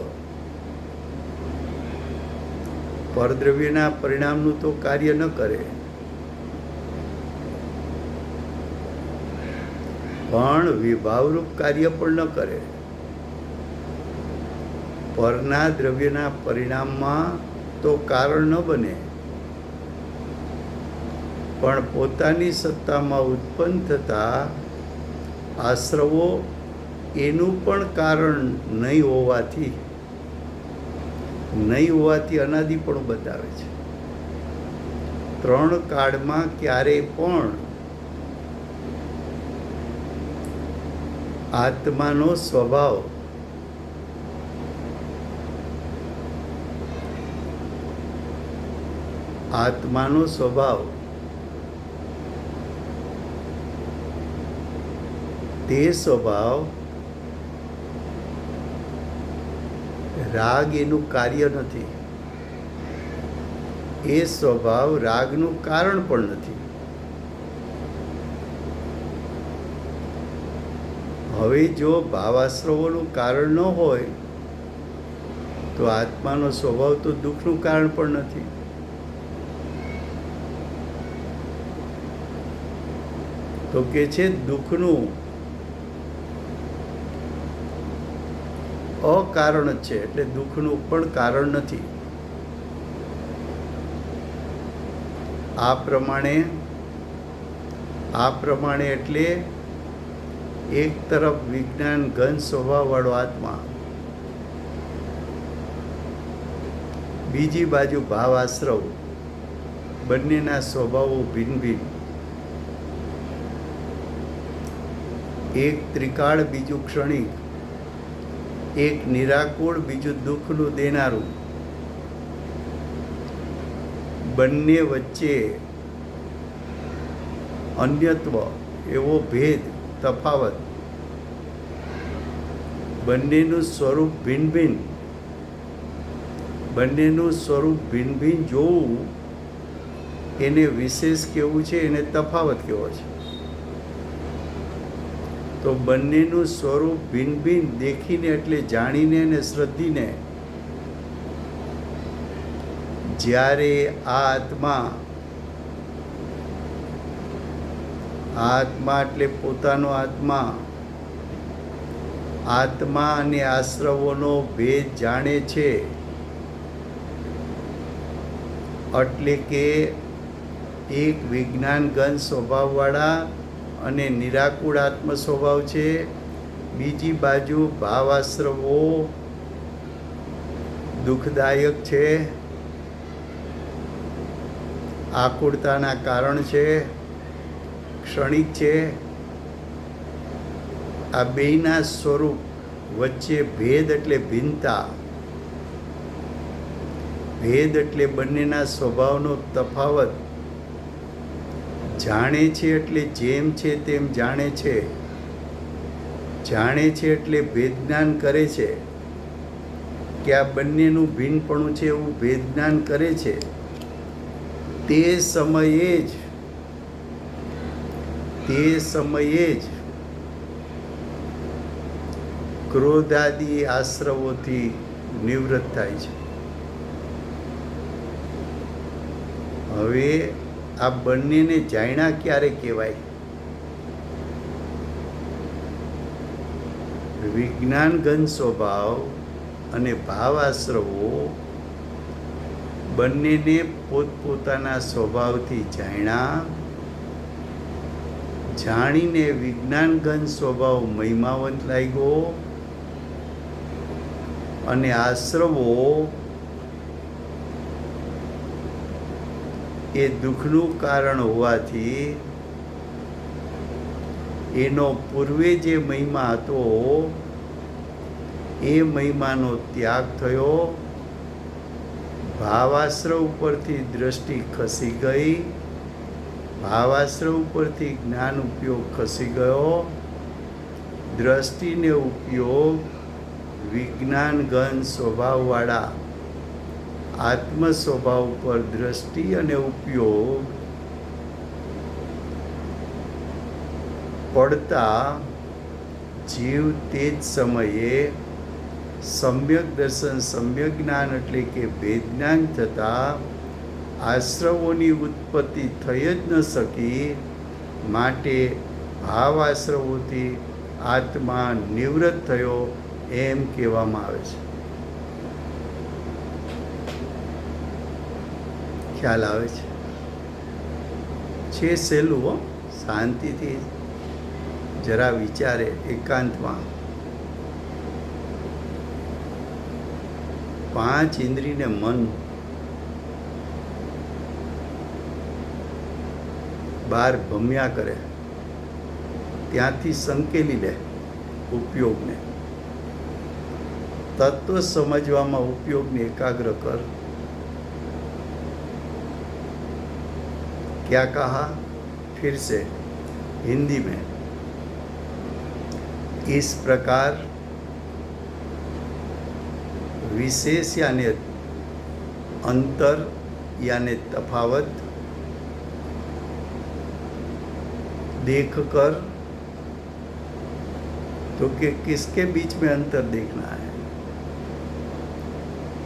પરદ્રવ્યના પરિણામનું તો કાર્ય ન કરે, પણ વિભાવરૂપ કાર્ય પણ ન કરે. પરના દ્રવ્યના પરિણામમાં તો કારણ ન બને, પણ પોતાની સત્તામાં ઉત્પન્ન થતા આશ્રવો એનું પણ કારણ નહીં હોવાથી અનાદિ પણ બતાવે છે. ત્રણ કાળમાં ક્યારેય પણ આત્માનો સ્વભાવ તે સ્વભાવ રાગ એનું કાર્ય નથી, એ સ્વભાવ રાગનું કારણ પણ નથી. હવે જો ભાવાશ્રવોનું કારણ ન હોય તો આત્માનો સ્વભાવ તો દુઃખનું કારણ પણ નથી. તો કે છે દુઃખનું અકારણ જ છે, એટલે દુઃખનું પણ કારણ નથી. આ પ્રમાણે એટલે એક તરફ વિજ્ઞાન ઘન સ્વભાવવાળો આત્મા, બીજી બાજુ ભાવ આશ્રવ, બંનેના સ્વભાવો ભિન્ન ભિન્ન. એક ત્રિકાળ, બીજું ક્ષણિક. એક નિરાકુળ, બીજું દુઃખનું દેનારું. બંને વચ્ચે અન્યત્વ એવો ભેદ, તફાવત. બંનેનું સ્વરૂપ ભિન્ન ભિન્ન જોવું એને વિશેષ કહેવું છે, એને તફાવત કહેવો છે. તો બંનેનું સ્વરૂપ ભિન્ન ભિન્ન દેખીને એટલે જાણીને અને શ્રદ્ધીને જ્યારે આ આત્મા એટલે પોતાનો આત્મા અને આશ્રવોનો ભેદ જાણે છે, એટલે કે એક વિજ્ઞાન ઘન સ્વભાવવાળા અને નિરાકુળ આત્મ સ્વભાવ છે, બીજી બાજુ ભાવાશ્રવો દુઃખદાયક છે, આકુળતાના કારણ છે, ક્ષણિક છે. આ બેયના સ્વરૂપ વચ્ચે ભેદ એટલે ભિન્નતા, ભેદ એટલે બંનેના સ્વભાવનો તફાવત. જાણે છે એટલે જેમ છે તેમ જાણે છે, જાણે છે એટલે ભેદજ્ઞાન કરે છે કે આ બંનેનું ભિન્નપણું છે એવું ભેદજ્ઞાન કરે છે. તે સમયે જ ક્રોધાદિ આશ્રવોથી નિવૃત્ત થાય છે. હવે આ બંનેને જાણ્યા ક્યારે કહેવાય? વિજ્ઞાન ઘન સ્વભાવ અને ભાવ આશ્રવો બંનેને પોતપોતાના સ્વભાવથી જાણીને વિજ્ઞાન ઘન સ્વભાવ મહિમાવંત લાગ્યો અને આશ્રવો એ દુઃખનું કારણ હોવાથી એનો પૂર્વે જે મહિમા હતો એ મહિમાનો ત્યાગ થયો. ભાવાશ્રવ ઉપરથી દ્રષ્ટિ ખસી ગઈ, ભાવાશ્રવ ઉપરથી જ્ઞાન ઉપયોગ ખસી ગયો, દ્રષ્ટિને ઉપયોગ વિજ્ઞાન ઘન સ્વભાવવાળા આત્મ સ્વભાવ પર દ્રષ્ટિ અને ઉપયોગ પડતા જીવ તે જ સમયે સમ્યક દર્શન સમ્યક જ્ઞાન એટલે કે ભેદ જ્ઞાન થતાં આશ્રવોની ઉત્પત્તિ થઈ જ ન શકી, માટે ભાવ આશ્રવોથી આત્મા નિવૃત્ત થયો એમ કહેવામાં આવે છે. ખ્યાલ આવે છે સહેલું હો, શાંતિથી જરા વિચારે એકાંતમાં. 5 ઇન્દ્રિયને મન બહાર ભમ્યા કરે, ત્યાંથી સંકેલી લે ઉપયોગને. તત્વ સમજવામાં ઉપયોગને એકાગ્ર કર. क्या कहा फिर से हिंदी में? इस प्रकार विशेष यानी अंतर यानी तफावत देखकर, तो कि किसके बीच में अंतर देखना है,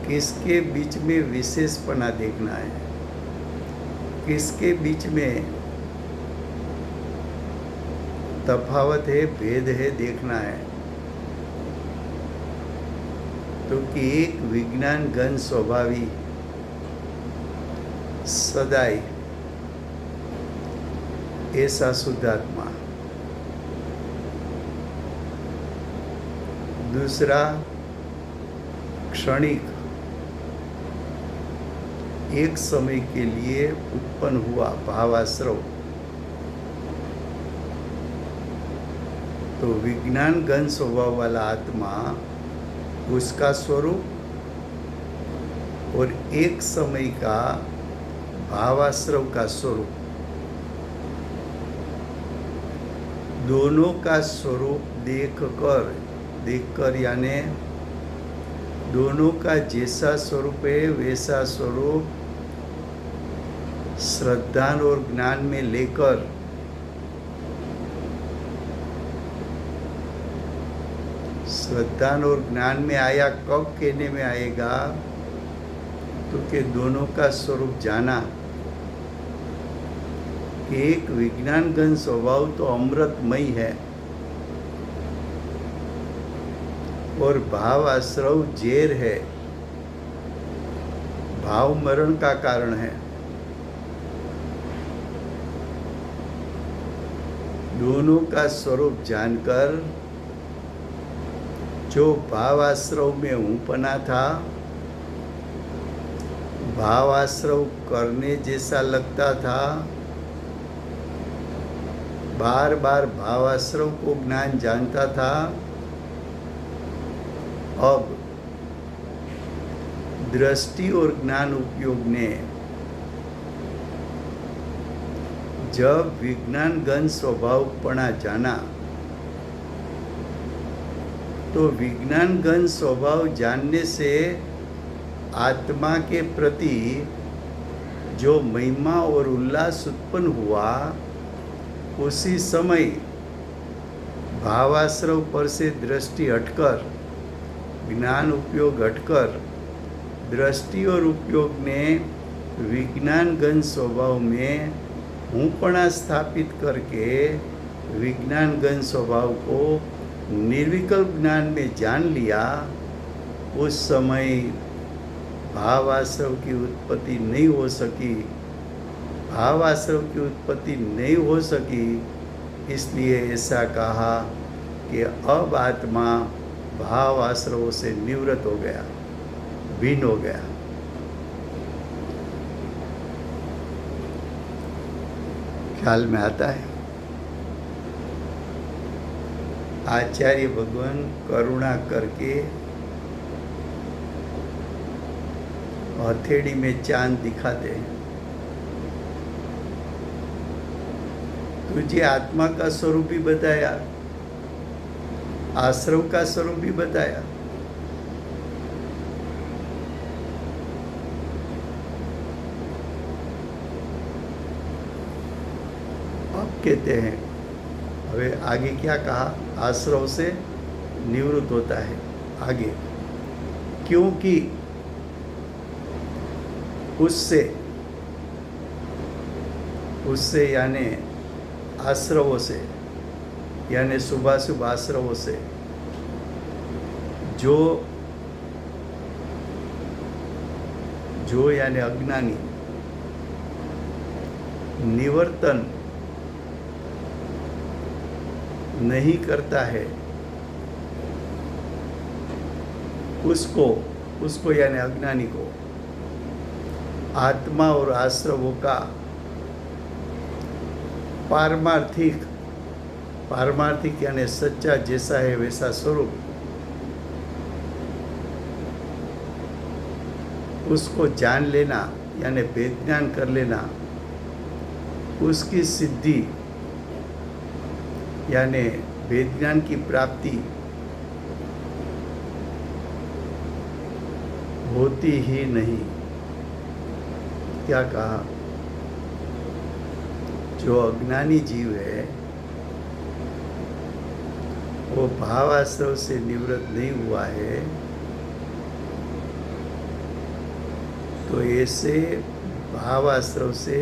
किसके बीच में विशेषपना देखना है, किसके बीच में तफावत है, भेद है, देखना है. तो कि एक विज्ञान घन स्वभावी सदाई ऐसा शुद्धात्मा, दूसरा क्षणिक एक समय के लिए उत्पन्न हुआ भावाश्रव, तो विज्ञान घन स्वभाव वाला आत्मा उसका स्वरूप, और एक समय का भावाश्रव का स्वरूप, दोनों का स्वरूप देखकर यानी दोनों का जैसा स्वरूप है वैसा स्वरूप श्रद्धा और ज्ञान में लेकर श्रद्धा और ज्ञान में आया. कब कहने में आएगा? तो कि दोनों का स्वरूप जाना कि एक विज्ञान घन स्वभाव तो अमृतमय है और भाव आश्रव जेर है, भाव मरण का कारण है. दोनों का स्वरूप जानकर जो भाव आश्रव में हूँपना था, भाव आश्रव करने जैसा लगता था, बार बार भाव आश्रव को ज्ञान जानता था, अब दृष्टि और ज्ञान उपयोग ने जब विज्ञान घन स्वभावपना जाना, तो विज्ञान घन स्वभाव जानने से आत्मा के प्रति जो महिमा और उल्लास उत्पन्न हुआ, उसी समय भावाश्रव पर से दृष्टि हटकर, ज्ञान उपयोग हटकर, दृष्टि और उपयोग ने विज्ञान घन स्वभाव में हूँपना स्थापित करके विज्ञान घन स्वभाव को निर्विकल्प ज्ञान में जान लिया. उस समय भाव आश्रव की उत्पत्ति नहीं हो सकी. भाव आश्रव की उत्पत्ति नहीं हो सकी, इसलिए ऐसा कहा कि अब आत्मा भाव आश्रवों से निवृत्त हो गया, भिन्न हो गया. ख्याल में आता है? आचार्य भगवान करुणा करके हथेली में चांद दिखाते हैं. तुझे आत्मा का स्वरूप ही बताया, आश्रम का स्वरूप भी बताया। अब कहते हैं, हमें आगे क्या कहा, आश्रव से निवृत्त होता है। आगे, क्योंकि उससे यानी आश्रवों से, यानी शुभाशुभ आश्रवों से जो यानी अज्ञानी निवर्तन नहीं करता है, उसको यानी अज्ञानी को आत्मा और आश्रवों का पारमार्थिक यानी सच्चा जैसा है वैसा स्वरूप उसको जान लेना यानी भेद ज्ञान कर लेना, उसकी सिद्धि यानी भेद ज्ञान की प्राप्ति होती ही नहीं। क्या कहा, जो अज्ञानी जीव है वो भावाश्रव से निवृत्त नहीं हुआ है, तो ऐसे भावाश्रव से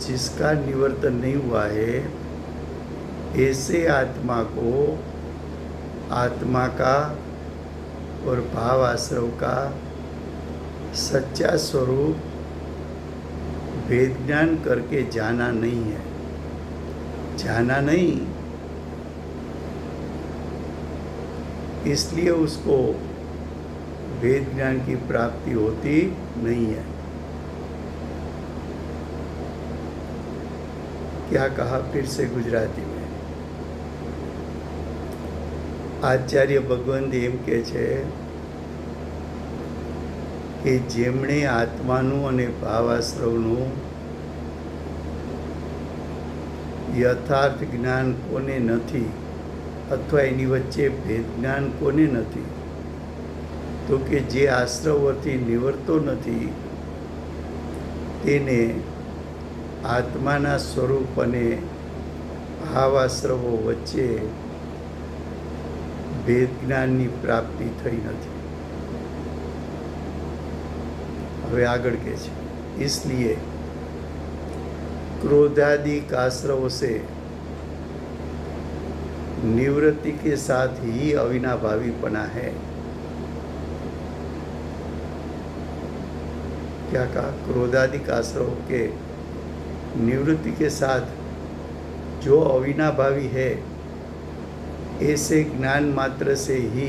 जिसका निवर्तन नहीं हुआ है, ऐसे आत्मा को आत्मा का और भावाश्रव का सच्चा स्वरूप भेद ज्ञान करके जाना नहीं है। जाना नहीं, इसलिए उसको भेद ज्ञान की प्राप्ति होती नहीं है। क्या कहा फिर से गुजराती में, આચાર્ય ભગવંત એમ કહે છે કે જેમણે આત્માનું અને ભાવાશ્રવનું યથાર્થ જ્ઞાન કોને નથી, અથવા એની વચ્ચે ભેદ જ્ઞાન કોને નથી, તો કે જે આશ્રવોથી નિવર્તો નથી તેને આત્માના સ્વરૂપ અને ભાવાશ્રવો વચ્ચે भेद ज्ञान की प्राप्ति थई नहीं। हवे आगळ के छे, इसलिए क्रोधादि आश्रवों से निवृत्ति के साथ ही अविनाभावीपना है। क्या कहा, क्रोधादि आश्रवों के निवृत्ति के साथ जो अविनाभावी है, ऐसे ज्ञान मात्र से ही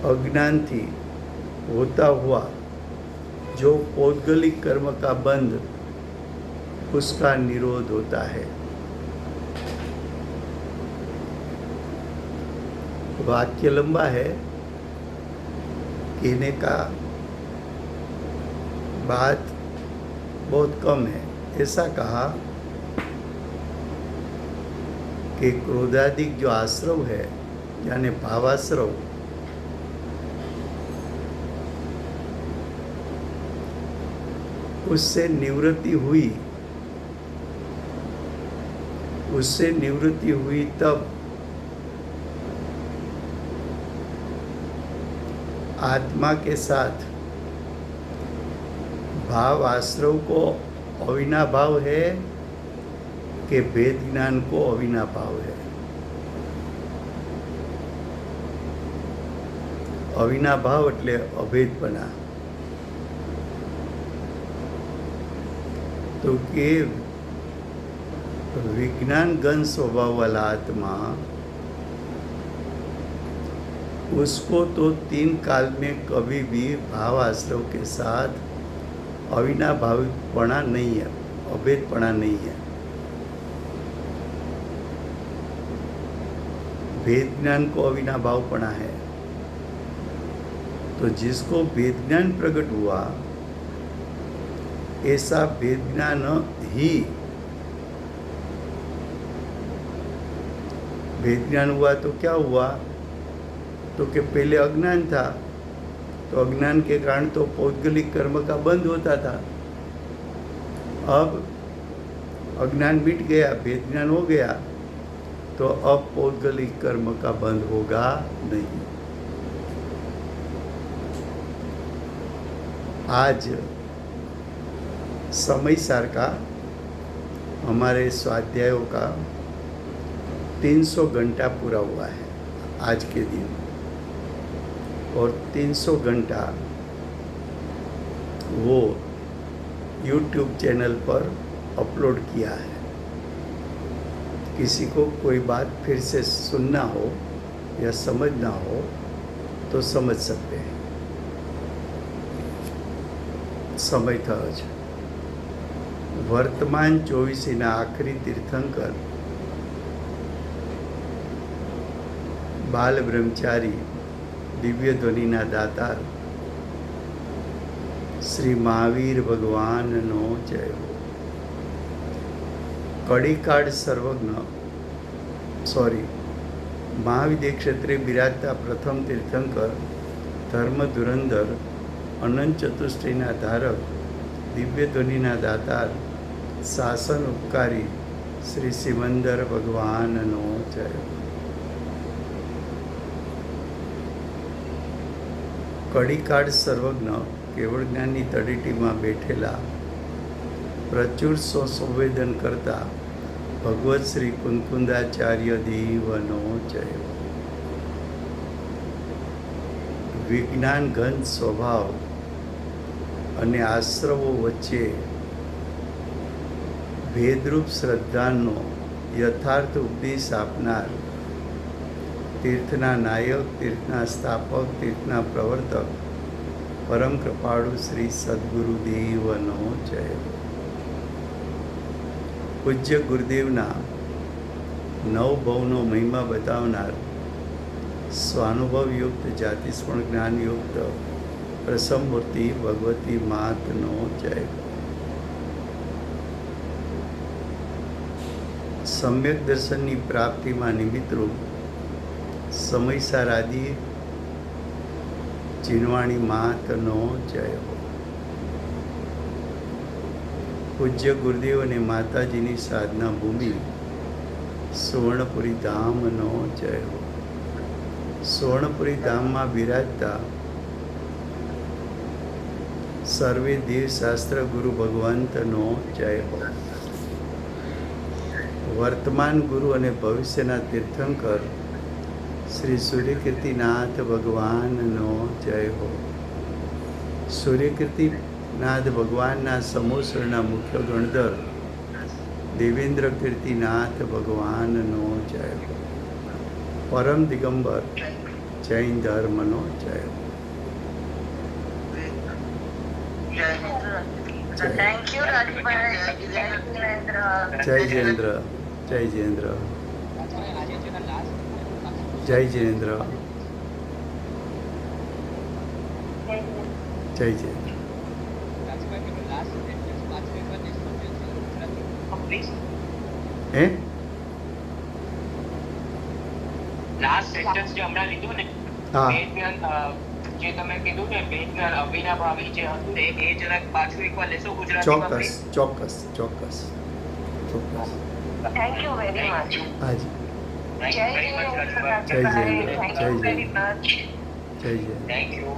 अज्ञान थी होता हुआ जो पौद्गलिक कर्म का बंध, उसका निरोध होता है। वाक्य लंबा है, कहने का बात बहुत कम है। ऐसा कहा कि क्रोधादिक जो आश्रव है यानी भावाश्रव, उससे निवृत्ति हुई तब आत्मा के साथ भाव आश्रव को अविनाभाव है कि भेद ज्ञान को अविनाभाव है। अविनाभाव એટલે અભેદપણા। तो कि विज्ञान गण स्वभाव वाला आत्मा, उसको तो 3 काल में कभी भी भाव आश्रव के साथ अविनाभावीपना नहीं है, अभेदपना नहीं है। भेद ज्ञान को अविनाभावपना है। तो जिसको भेद ज्ञान प्रकट हुआ, ऐसा भेद ज्ञान ही भेद ज्ञान हुआ तो क्या हुआ, तो कि पहले अज्ञान था, तो अज्ञान के कारण तो पौद्गलिक कर्म का बंद होता था। अब अज्ञान मिट गया, भेद ज्ञान हो गया, तो अब पौद्गलिक कर्म का बंद होगा नहीं। आज समय सार का हमारे स्वाध्यायों का 300 घंटा पूरा हुआ है आज के दिन, और 300 घंटा वो YouTube चैनल पर अपलोड किया है। किसी को कोई बात फिर से सुनना हो या समझना हो तो समझ सकते हैं। समय था જ વર્તમાન 24ના આખરી તીર્થંકર બાલ બ્રહ્મચારી દિવ્ય ધ્વનિના દાતાર શ્રી મહાવીર ભગવાનનો જય હો। કડીકાળ સર્વજ્ઞ મહાવિદ્ય ક્ષેત્રે બિરાજતા પ્રથમ તીર્થંકર ધર્મ ધુરંધર અનંત ચતુષ્ટયના ધારક દિવ્ય ધ્વનિના દાતાર શાસન ઉપકારી શ્રી સિમંદર ભગવાનનો જય। કડીકાળ સર્વજ્ઞ કેવળ જ્ઞાનની તળેટીમાં બેઠેલા પ્રચુર સંવેદન કરતા ભગવત શ્રી કુંકુંદાચાર્ય દેવનો જય। વિજ્ઞાન ઘન સ્વભાવ અને આશ્રવો વચ્ચે ભેદરૂપ શ્રદ્ધાનો યથાર્થ ઉપદેશ આપનાર તીર્થના નાયક, તીર્થના સ્થાપક, તીર્થના પ્રવર્તક પરમ કૃપાળુ શ્રી સદગુરુદેવનો જય। પૂજ્ય ગુરુદેવના નવભવનો મહિમા બતાવનાર સ્વાનુભવયુક્ત જાતિસ્મરણ જ્ઞાનયુક્ત પ્રસમમૂર્તિ ભગવતી માતનો જય। સમ્યક દર્શનની પ્રાપ્તિમાં નિમિત્તરૂપ સમયસાર આદિ ચીનવાણી માતનો જય હો। પૂજ્ય ગુરુદેવ અને માતાજીની સાધના ભૂમિ સુવર્ણપુરી ધામનો જય હો। સુવર્ણપુરી ધામમાં બિરાજતા સર્વે દેવ શાસ્ત્ર ગુરુ ભગવંતનો જય હો। વર્તમાન ગુરુ અને ભવિષ્યના તીર્થંકર શ્રી સૂર્યકીર્તિનાથ ભગવાનનો જય હો। સૂર્યકીર્તિનાથ ભગવાનના સમોસરના મુખ્ય ગણધર દેવેન્દ્ર કીર્તિનાથ ભગવાનનો જય હો। પરમ દિગંબર જૈન ધર્મનો જય હો। Thank you, Rajbhai. જય જયેન્દ્ર, જય જયેન્દ્ર, જય જયેન્દ્ર, જય જયેન્દ્ર। હે લાસ્ટ સેન્ટેન્સ જે હમણાં લીધું ને, હા જે તમે કીધું ને ભેદના અવિનાભાવી જે હતું ને, એ જરાક પાછું એકવાર લેશો ગુજરાતીમાં? ચોક્કસ ચોક્કસ ચોક્કસ ચોક્કસ। Thank you very much. હાજી, જય જય જય જયેન્દ્ર, જય જયેન્દ્ર, જય જયેન્દ્ર। Thank you.